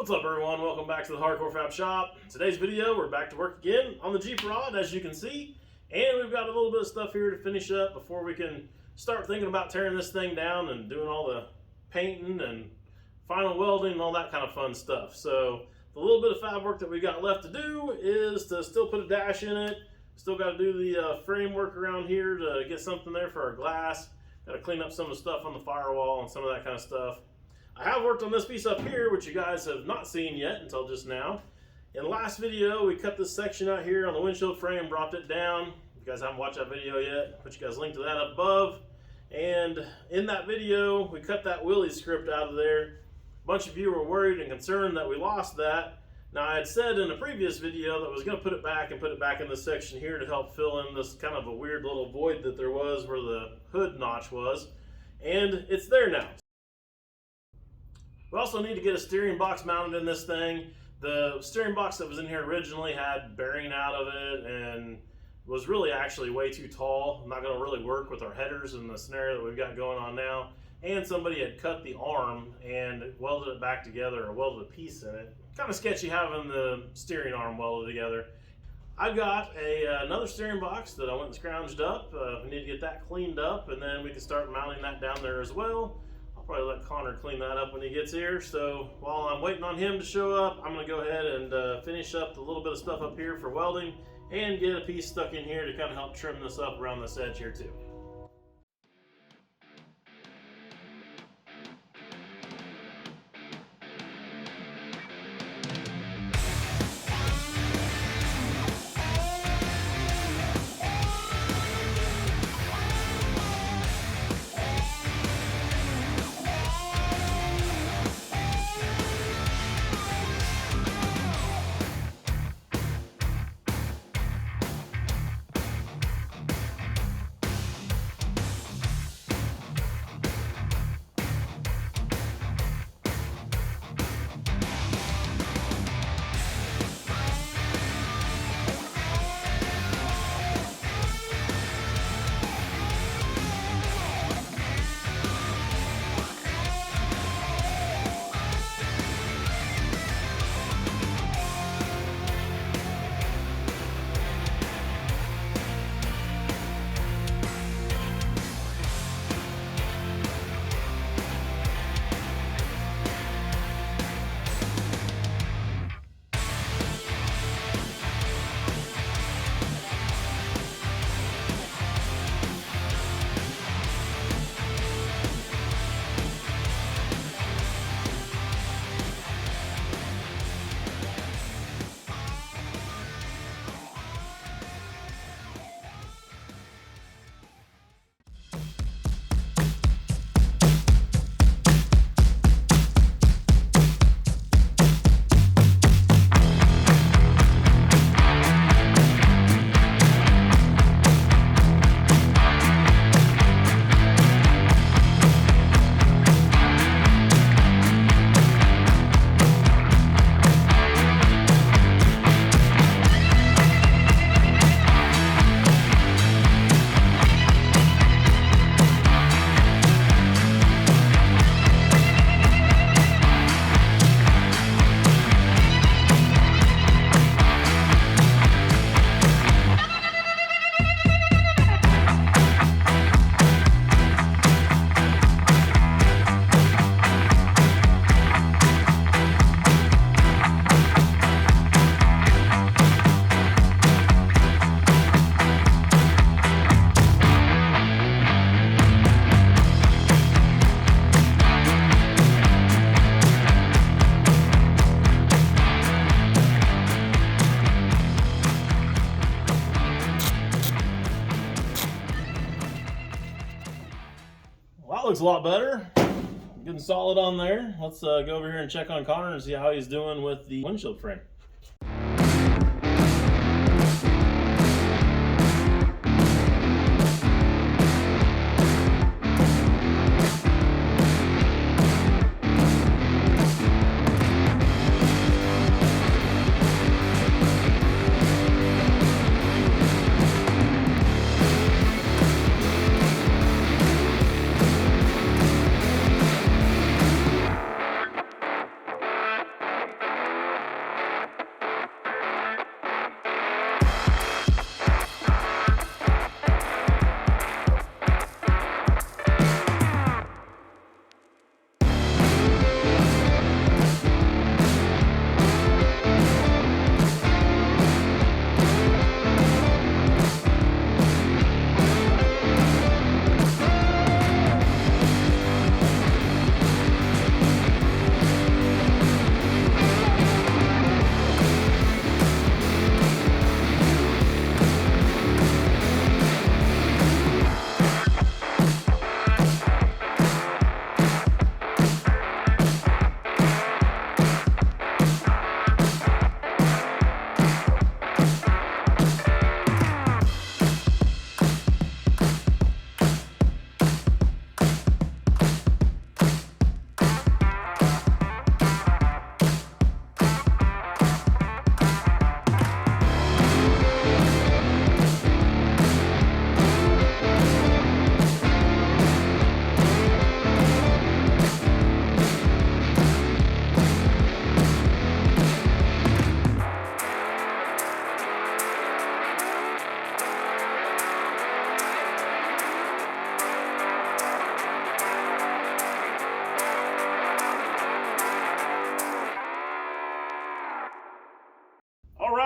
What's up, everyone? Welcome back to the Hardcore Fab Shop. Today's video, we're back to work again on the Jeep rod, as you can see, and we've got a little bit of stuff here to finish up before we can start thinking about tearing this thing down and doing all the painting and final welding and all that kind of fun stuff. So the little bit of fab work that we got left to do is to still put a dash in it. Still got to do the framework around here to get something there for our glass. Got to clean up some of the stuff on the firewall and some of that kind of stuff. I have worked on this piece up here, which you guys have not seen yet until just now. In the last video, we cut this section out here on the windshield frame, dropped it down. If you guys haven't watched that video yet, put you guys a link to that up above. And in that video, we cut that Willy script out of there. A bunch of you were worried and concerned that we lost that. Now, I had said in a previous video that I was going to put it back in this section here to help fill in this kind of a weird little void that there was where the hood notch was. And it's there now. We also need to get a steering box mounted in this thing. The steering box that was in here originally had bearing out of it and was really actually way too tall. Not going to really work with our headers in the scenario that we've got going on now. And somebody had cut the arm and welded it back together, or welded a piece in it. Kind of sketchy having the steering arm welded together. I've got another steering box that I went and scrounged up. We need to get that cleaned up, and then we can start mounting that down there as well. I'll probably let Connor clean that up when he gets here. So while I'm waiting on him to show up, I'm going to go ahead and finish up the little bit of stuff up here for welding and get a piece stuck in here to kind of help trim this up around this edge here too. Looks a lot better. Getting solid on there. Let's go over here and check on Connor and see how he's doing with the windshield frame.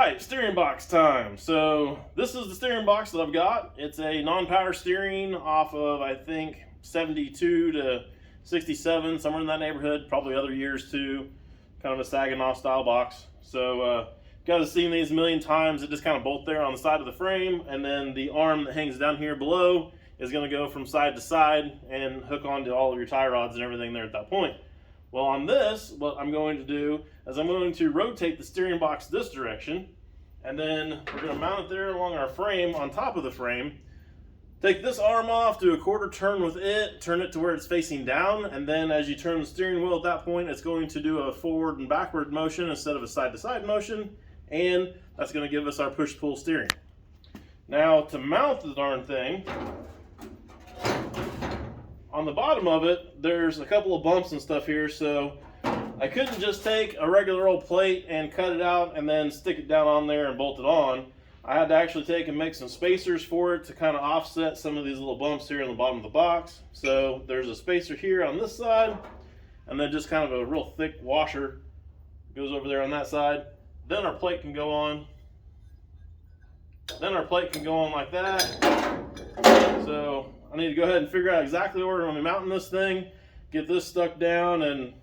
Alright, steering box time. So this is the steering box that I've got. It's a non-power steering off of, I think, 72 to 67, somewhere in that neighborhood, probably other years too. Kind of a Saginaw style box. So you guys have seen these a million times. It just kind of bolt there on the side of the frame, and then the arm that hangs down here below is going to go from side to side and hook onto all of your tie rods and everything there at that point. Well, on this, what I'm going to do is I'm going to rotate the steering box this direction, and then we're going to mount it there along our frame, on top of the frame. Take this arm off, do a quarter turn with it, turn it to where it's facing down, and then as you turn the steering wheel at that point, it's going to do a forward and backward motion instead of a side-to-side motion, and that's going to give us our push-pull steering. Now, to mount the darn thing, on the bottom of it, there's a couple of bumps and stuff here, so I couldn't just take a regular old plate and cut it out and then stick it down on there and bolt it on. I had to actually take and make some spacers for it to kind of offset some of these little bumps here on the bottom of the box. So there's a spacer here on this side, and then just kind of a real thick washer goes over there on that side. Then our plate can go on. Then our plate can go on like that. So I need to go ahead and figure out exactly where I'm going to be mounting this thing, get this stuck down, and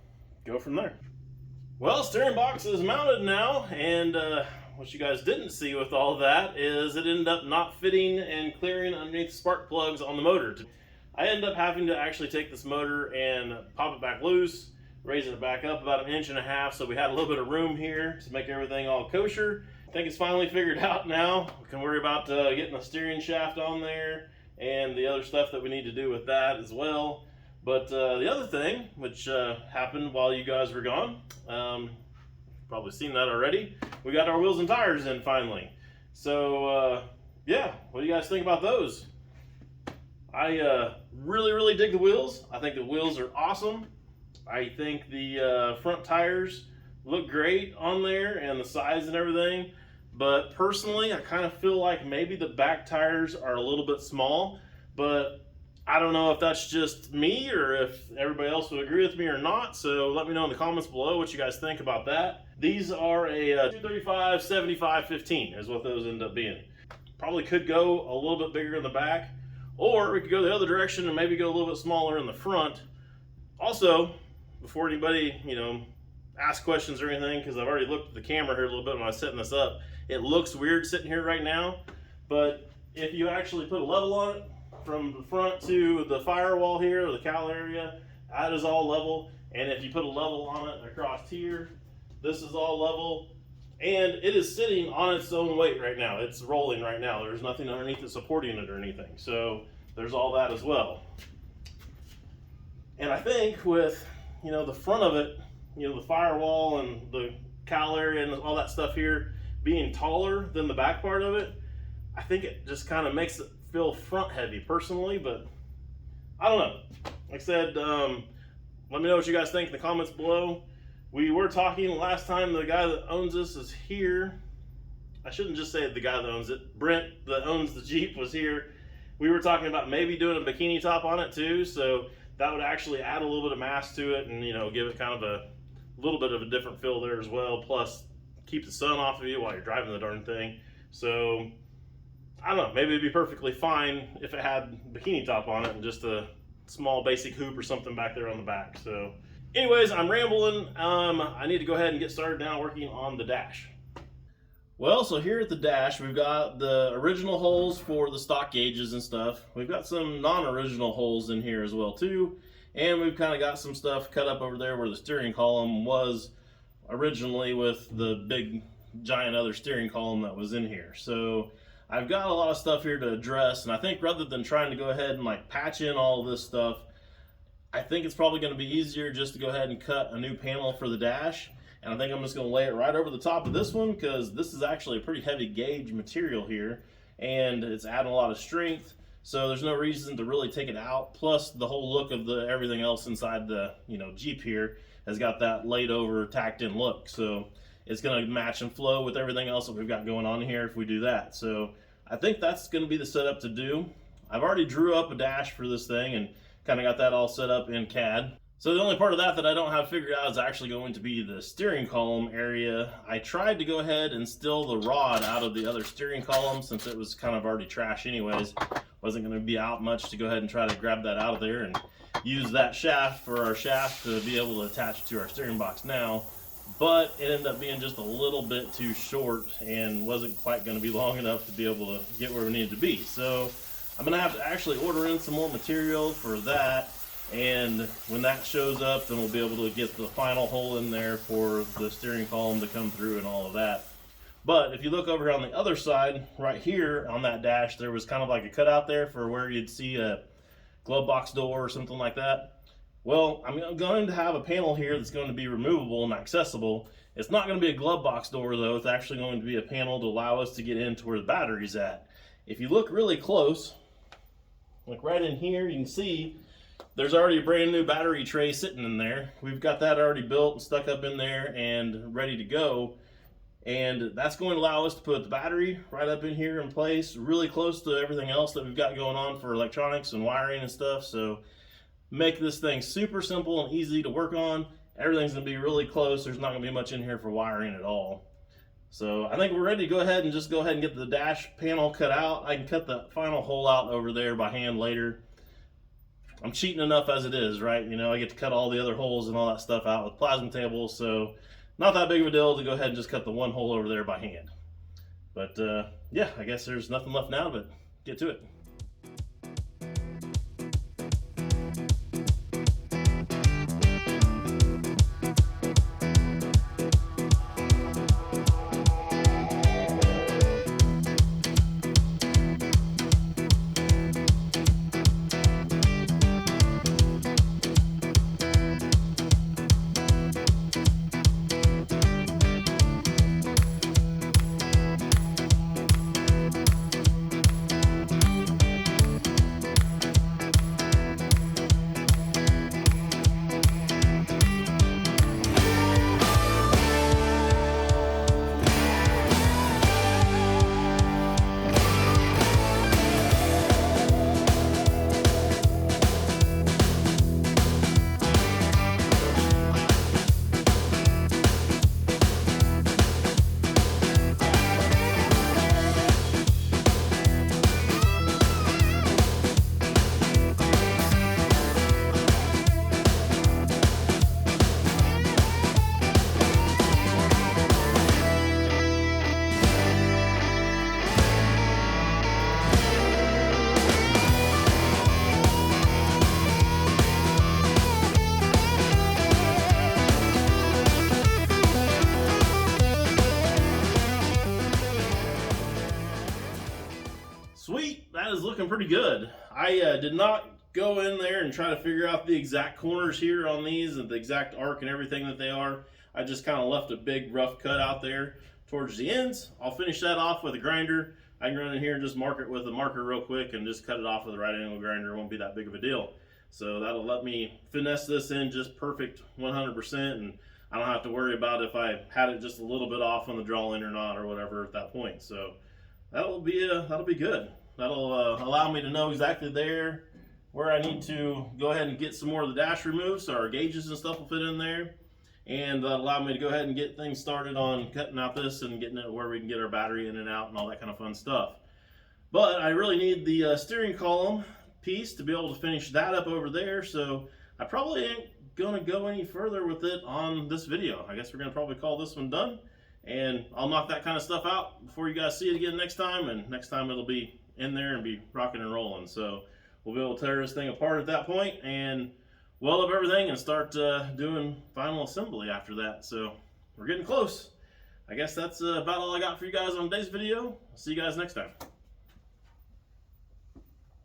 go from there. Well, steering box is mounted now, and what you guys didn't see with all that is it ended up not fitting and clearing underneath the spark plugs on the motor. I ended up having to actually take this motor and pop it back loose, raising it back up about 1.5 inches, so we had a little bit of room here to make everything all kosher. I think it's finally figured out now. We can worry about getting a steering shaft on there and the other stuff that we need to do with that as well. But the other thing, which happened while you guys were gone, probably seen that already, we got our wheels and tires in finally. So yeah, what do you guys think about those? I really dig the wheels. I think the wheels are awesome. I think the front tires look great on there and the size and everything. But personally, I kind of feel like maybe the back tires are a little bit small, but I don't know if that's just me or if everybody else would agree with me or not. So let me know in the comments below what you guys think about that. These are a 235, 75, 15 is what those end up being. Probably could go a little bit bigger in the back, or we could go the other direction and maybe go a little bit smaller in the front. Also, before anybody, ask questions or anything, because I've already looked at the camera here a little bit when I was setting this up. It looks weird sitting here right now, but if you actually put a level on it from the front to the firewall here, or the cowl area, that is all level. And if you put a level on it across here, this is all level. And it is sitting on its own weight right now. It's rolling right now. There's nothing underneath it supporting it or anything. So there's all that as well. And I think with, the front of it, the firewall and the cowl area and all that stuff here being taller than the back part of it, I think it just kind of makes it feel front heavy personally, but I don't know. Like I said, let me know what you guys think in the comments below. We were talking last time, the guy that owns this is here. I shouldn't just say the guy that owns it. Brent that owns the Jeep was here. We were talking about maybe doing a bikini top on it too, so that would actually add a little bit of mass to it and give it kind of a little bit of a different feel there as well, plus keep the sun off of you while you're driving the darn thing. So I don't know, maybe it'd be perfectly fine if it had bikini top on it and just a small basic hoop or something back there on the back. So anyways, I'm rambling. I need to go ahead and get started now working on the dash. Well, so here at the dash, we've got the original holes for the stock gauges and stuff. We've got some non-original holes in here as well too. And we've kind of got some stuff cut up over there where the steering column was originally with the big giant other steering column that was in here. So I've got a lot of stuff here to address, and I think rather than trying to go ahead and patch in all of this stuff, I think it's probably going to be easier just to go ahead and cut a new panel for the dash. And I think I'm just going to lay it right over the top of this one, because this is actually a pretty heavy gauge material here, and it's adding a lot of strength. So there's no reason to really take it out. Plus the whole look of everything else inside the Jeep here has got that laid over, tacked in look. So it's going to match and flow with everything else that we've got going on here if we do that. So I think that's going to be the setup to do. I've already drew up a dash for this thing and kind of got that all set up in CAD. So the only part of that I don't have figured out is actually going to be the steering column area. I tried to go ahead and steal the rod out of the other steering column since it was kind of already trash anyways. Wasn't going to be out much to go ahead and try to grab that out of there and use that shaft for our shaft to be able to attach to our steering box now. But it ended up being just a little bit too short and wasn't quite going to be long enough to be able to get where we needed to be. So I'm going to have to actually order in some more material for that. And when that shows up, then we'll be able to get the final hole in there for the steering column to come through and all of that. But if you look over on the other side, right here on that dash, there was kind of like a cutout there for where you'd see a glove box door or something like that. Well, I'm going to have a panel here that's going to be removable and accessible. It's not going to be a glove box door though. It's actually going to be a panel to allow us to get into where the battery's at. If you look really close, like right in here, you can see there's already a brand new battery tray sitting in there. We've got that already built and stuck up in there and ready to go. And that's going to allow us to put the battery right up in here in place, really close to everything else that we've got going on for electronics and wiring and stuff. So make this thing super simple and easy to work on. Everything's going to be really close. There's not going to be much in here for wiring at all. So I think we're ready to go ahead and get the dash panel cut out. I can cut the final hole out over there by hand later. I'm cheating enough as it is, right? You know, I get to cut all the other holes and all that stuff out with plasma tables, so not that big of a deal to go ahead and just cut the one hole over there by hand. But yeah, I guess there's nothing left now but get to it. Sweet, that is looking pretty good. I did not go in there and try to figure out the exact corners here on these and the exact arc and everything that they are. I just kind of left a big rough cut out there towards the ends. I'll finish that off with a grinder. I can run in here and just mark it with a marker real quick and just cut it off with a right angle grinder. It won't be that big of a deal. So that'll let me finesse this in just perfect 100%, and I don't have to worry about if I had it just a little bit off on the draw in or not or whatever at that point. So that'll be good. That'll allow me to know exactly there where I need to go ahead and get some more of the dash removed so our gauges and stuff will fit in there. And that'll allow me to go ahead and get things started on cutting out this and getting it where we can get our battery in and out and all that kind of fun stuff. But I really need the steering column piece to be able to finish that up over there, so I probably ain't gonna go any further with it on this video. I guess we're gonna probably call this one done, and I'll knock that kind of stuff out before you guys see it again next time, and next time it'll be in there and be rocking and rolling. So we'll be able to tear this thing apart at that point and weld up everything and start doing final assembly after that. So we're getting close. I guess that's about all I got for you guys on today's video. I'll see you guys next time.